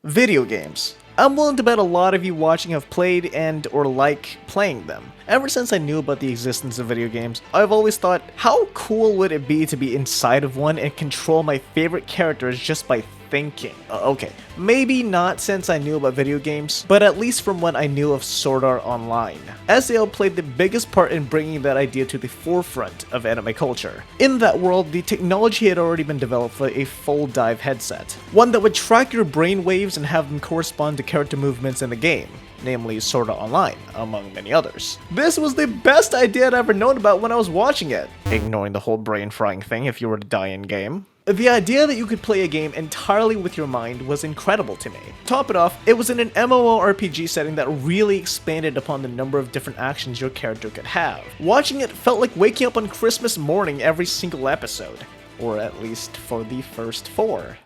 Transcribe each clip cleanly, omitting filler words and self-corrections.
Video games. I'm willing to bet a lot of you watching have played and or like playing them. Ever since I knew about the existence of video games, I've always thought, how cool would it be to be inside of one and control my favorite characters just by thinking? Okay, maybe not since I knew about video games, but at least from when I knew of Sword Art Online. SAO played the biggest part in bringing that idea to the forefront of anime culture. In that world, the technology had already been developed for a full dive headset, one that would track your brain waves and have them correspond to character movements in the game, namely Sword Art Online, among many others. This was the best idea I'd ever known about when I was watching it, ignoring the whole brain frying thing if you were to die in game. The idea that you could play a game entirely with your mind was incredible to me. Top it off, it was in an MMORPG setting that really expanded upon the number of different actions your character could have. Watching it felt like waking up on Christmas morning every single episode, or at least for the first 4.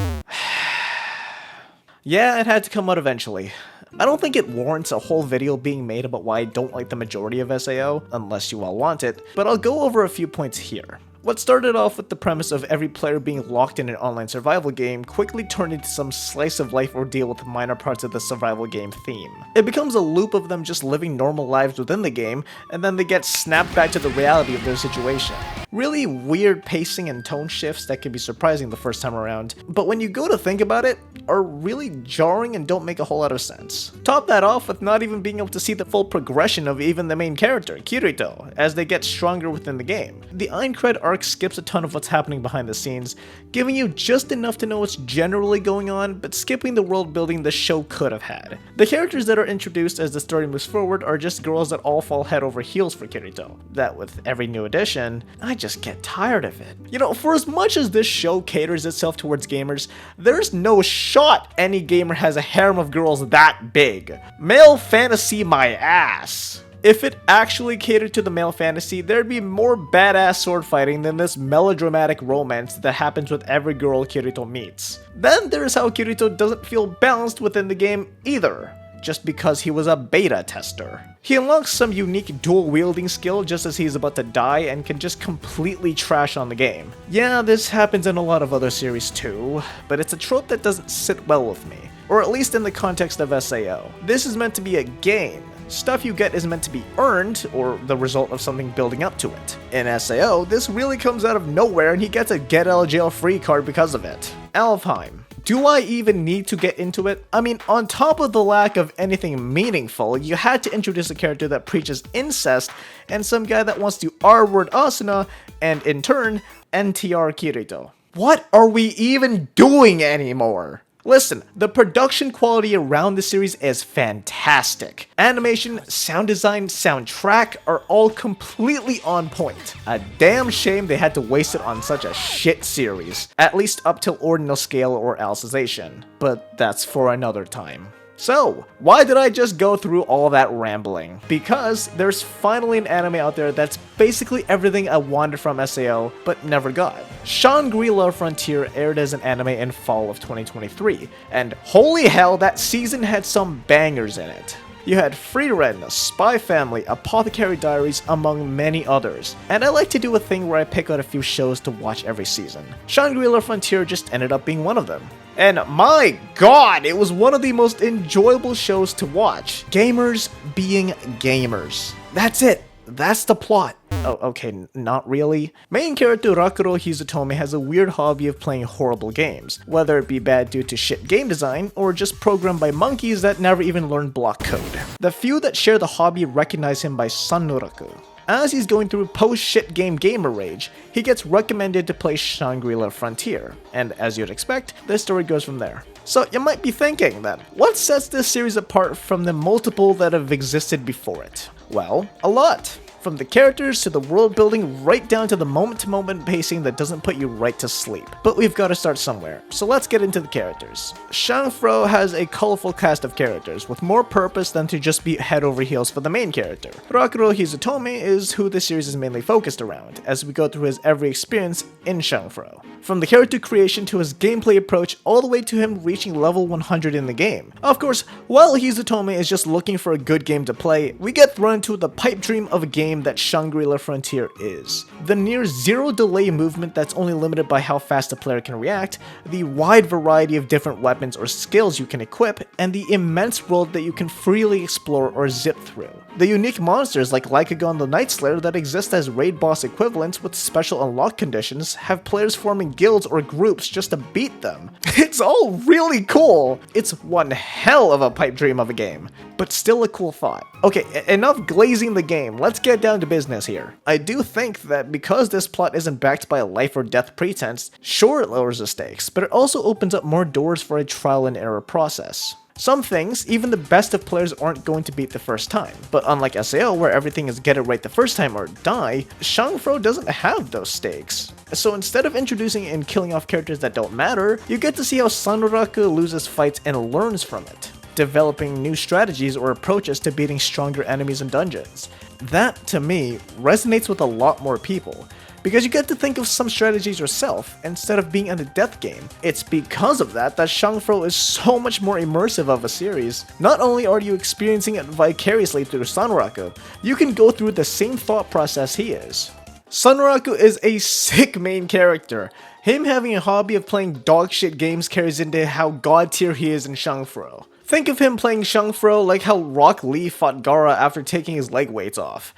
Yeah, it had to come out eventually. I don't think it warrants a whole video being made about why I don't like the majority of SAO, unless you all want it, but I'll go over a few points here. What started off with the premise of every player being locked in an online survival game quickly turned into some slice of life ordeal with minor parts of the survival game theme. It becomes a loop of them just living normal lives within the game, and then they get snapped back to the reality of their situation. Really weird pacing and tone shifts that can be surprising the first time around, but when you go to think about it, are really jarring and don't make a whole lot of sense. Top that off with not even being able to see the full progression of even the main character, Kirito, as they get stronger within the game. The Aincrad arc skips a ton of what's happening behind the scenes, giving you just enough to know what's generally going on, but skipping the world building the show could have had. The characters that are introduced as the story moves forward are just girls that all fall head over heels for Kirito. That with every new addition, I just get tired of it. You know, for as much as this show caters itself towards gamers, there's no shot any gamer has a harem of girls that big. Male fantasy my ass. If it actually catered to the male fantasy, there'd be more badass sword fighting than this melodramatic romance that happens with every girl Kirito meets. Then there's how Kirito doesn't feel balanced within the game either, just because he was a beta tester. He unlocks some unique dual wielding skill just as he's about to die and can just completely trash on the game. Yeah, this happens in a lot of other series too, but it's a trope that doesn't sit well with me, or at least in the context of SAO. This is meant to be a game. Stuff you get is meant to be earned, or the result of something building up to it. In SAO, this really comes out of nowhere and he gets a get out of jail free card because of it. Alfheim. Do I even need to get into it? I mean, on top of the lack of anything meaningful, you had to introduce a character that preaches incest and some guy that wants to R-word Asuna and in turn, NTR Kirito. What are we even doing anymore? Listen, the production quality around the series is fantastic. Animation, sound design, soundtrack are all completely on point. A damn shame they had to waste it on such a shit series, at least up till Ordinal Scale or Alicization. But that's for another time. So, why did I just go through all that rambling? Because there's finally an anime out there that's basically everything I wanted from SAO, but never got. Shangri-La Frontier aired as an anime in fall of 2023, and holy hell, that season had some bangers in it. You had Frieren, Spy Family, Apothecary Diaries, among many others. And I like to do a thing where I pick out a few shows to watch every season. Shangri-La Frontier just ended up being one of them. And my god, it was one of the most enjoyable shows to watch. Gamers being gamers. That's it. That's the plot. Oh, okay, not really. Main character Rakuro Hizutome has a weird hobby of playing horrible games, whether it be bad due to shit game design, or just programmed by monkeys that never even learned block code. The few that share the hobby recognize him by Sanuraku. As he's going through post-shit game gamer rage, he gets recommended to play Shangri-La Frontier, and as you'd expect, the story goes from there. So you might be thinking then, what sets this series apart from the multiple that have existed before it? Well, a lot. From the characters to the world building right down to the moment-to-moment pacing that doesn't put you right to sleep. But we've got to start somewhere, so let's get into the characters. Shangfro has a colorful cast of characters with more purpose than to just be head over heels for the main character. Rakuro Hizutome is who the series is mainly focused around, as we go through his every experience in Shangfro. From the character creation to his gameplay approach all the way to him reaching level 100 in the game. Of course, while Hizutome is just looking for a good game to play, we get thrown into the pipe dream of a game game that Shangri-La Frontier is. The near zero delay movement that's only limited by how fast a player can react, the wide variety of different weapons or skills you can equip, and the immense world that you can freely explore or zip through. The unique monsters like Lycagon the Night Slayer that exist as raid boss equivalents with special unlock conditions have players forming guilds or groups just to beat them. It's all really cool! It's one hell of a pipe dream of a game, but still a cool thought. Okay, enough glazing the game, let's get down to business here. I do think that because this plot isn't backed by a life or death pretense, sure it lowers the stakes, but it also opens up more doors for a trial and error process. Some things, even the best of players aren't going to beat the first time, but unlike SAO where everything is get it right the first time or die, Shangfro doesn't have those stakes. So instead of introducing and killing off characters that don't matter, you get to see how Sanraku loses fights and learns from it, developing new strategies or approaches to beating stronger enemies in dungeons. That, to me, resonates with a lot more people, because you get to think of some strategies yourself instead of being in a death game. It's because of that Shangfro is so much more immersive of a series. Not only are you experiencing it vicariously through Sanraku, you can go through the same thought process he is. Sanraku is a sick main character. Him having a hobby of playing dogshit games carries into how god tier he is in Shangfro. Think of him playing Shangfro like how Rock Lee fought Gaara after taking his leg weights off.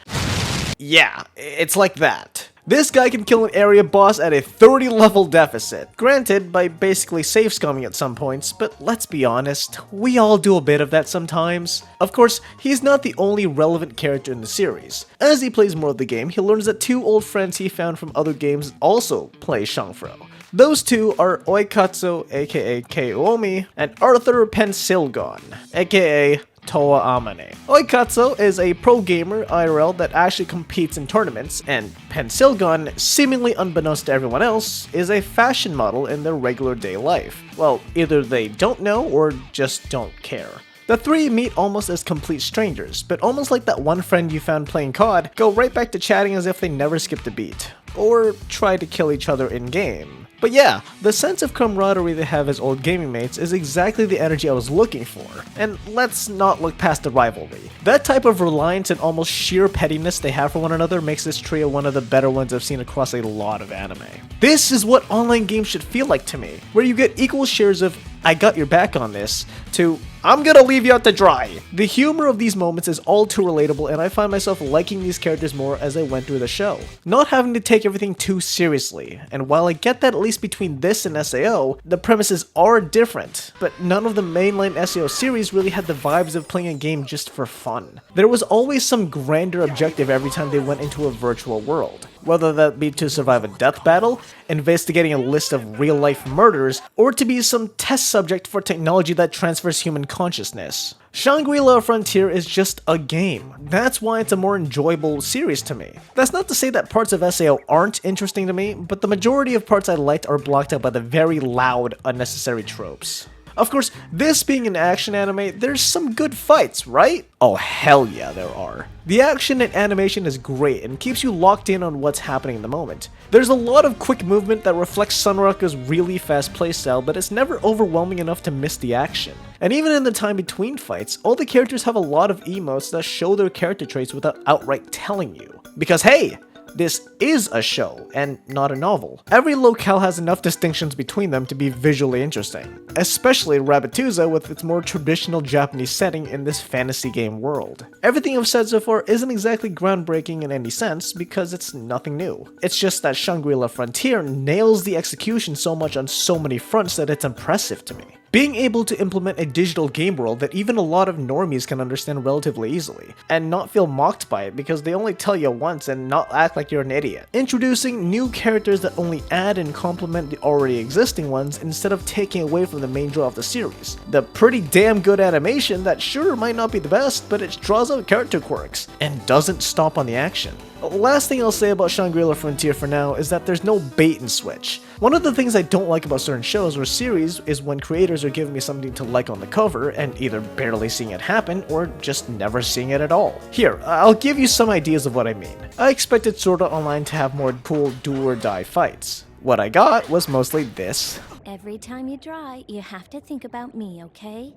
Yeah, it's like that. This guy can kill an area boss at a 30 level deficit. Granted, by basically save scumming at some points, but let's be honest, we all do a bit of that sometimes. Of course, he's not the only relevant character in the series. As he plays more of the game, he learns that two old friends he found from other games also play Shangfro. Those two are Oikatsu, aka Keiuomi, and Arthur Pensilgon, aka Toa Amane. Oikatsu is a pro gamer IRL that actually competes in tournaments, and Pensilgon, seemingly unbeknownst to everyone else, is a fashion model in their regular day life. Well, either they don't know or just don't care. The three meet almost as complete strangers, but almost like that one friend you found playing COD, go right back to chatting as if they never skipped a beat, or try to kill each other in-game. But yeah, the sense of camaraderie they have as old gaming mates is exactly the energy I was looking for, and let's not look past the rivalry. That type of reliance and almost sheer pettiness they have for one another makes this trio one of the better ones I've seen across a lot of anime. This is what online games should feel like to me, where you get equal shares of "I got your back on this" to "I'm gonna leave you out to dry." The humor of these moments is all too relatable, and I find myself liking these characters more as I went through the show. Not having to take everything too seriously, and while I get that at least between this and SAO, the premises are different, but none of the mainline SAO series really had the vibes of playing a game just for fun. There was always some grander objective every time they went into a virtual world. Whether that be to survive a death battle, investigating a list of real-life murders, or to be some test subject for technology that transfers human consciousness. Shangri-La Frontier is just a game. That's why it's a more enjoyable series to me. That's not to say that parts of SAO aren't interesting to me, but the majority of parts I liked are blocked out by the very loud, unnecessary tropes. Of course, this being an action anime, there's some good fights, right? Oh hell yeah, there are. The action and animation is great and keeps you locked in on what's happening in the moment. There's a lot of quick movement that reflects Sanraku's really fast playstyle, but it's never overwhelming enough to miss the action. And even in the time between fights, all the characters have a lot of emotes that show their character traits without outright telling you. Because hey, this is a show, and not a novel. Every locale has enough distinctions between them to be visually interesting, especially Rabbituza with its more traditional Japanese setting in this fantasy game world. Everything I've said so far isn't exactly groundbreaking in any sense because it's nothing new. It's just that Shangri-La Frontier nails the execution so much on so many fronts that it's impressive to me. Being able to implement a digital game world that even a lot of normies can understand relatively easily, and not feel mocked by it because they only tell you once and not act like you're an idiot. Introducing new characters that only add and complement the already existing ones instead of taking away from the main draw of the series. The pretty damn good animation that sure might not be the best, but it draws out character quirks, and doesn't stop on the action. Last thing I'll say about Shangri-La Frontier for now is that there's no bait and switch. One of the things I don't like about certain shows or series is when creators are giving me something to like on the cover and either barely seeing it happen or just never seeing it at all. Here, I'll give you some ideas of what I mean. I expected Sword Art Online to have more cool do or die fights. What I got was mostly this. Every time you dry, you have to think about me, okay?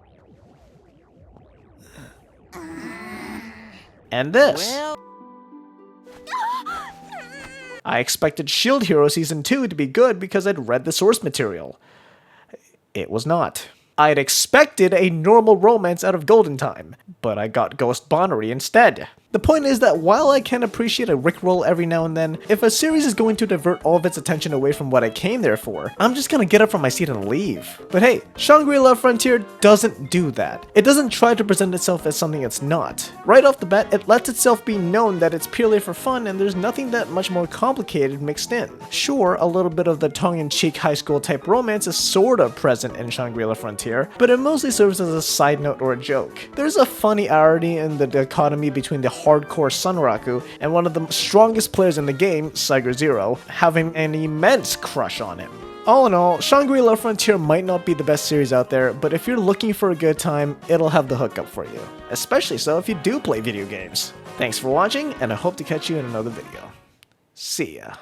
And this. I expected Shield Hero Season 2 to be good because I'd read the source material. It was not. I'd expected a normal romance out of Golden Time, but I got Ghost Bonnery instead. The point is that while I can appreciate a rickroll every now and then, if a series is going to divert all of its attention away from what I came there for, I'm just gonna get up from my seat and leave. But hey, Shangri-La Frontier doesn't do that. It doesn't try to present itself as something it's not. Right off the bat, it lets itself be known that it's purely for fun and there's nothing that much more complicated mixed in. Sure, a little bit of the tongue-in-cheek high school type romance is sorta present in Shangri-La Frontier, but it mostly serves as a side note or a joke. There's a funny irony in the dichotomy between the hardcore Sunraku and one of the strongest players in the game, Saiger Zero, having an immense crush on him. All in all, Shangri-La Frontier might not be the best series out there, but if you're looking for a good time, it'll have the hookup for you. Especially so if you do play video games. Thanks for watching, and I hope to catch you in another video. See ya.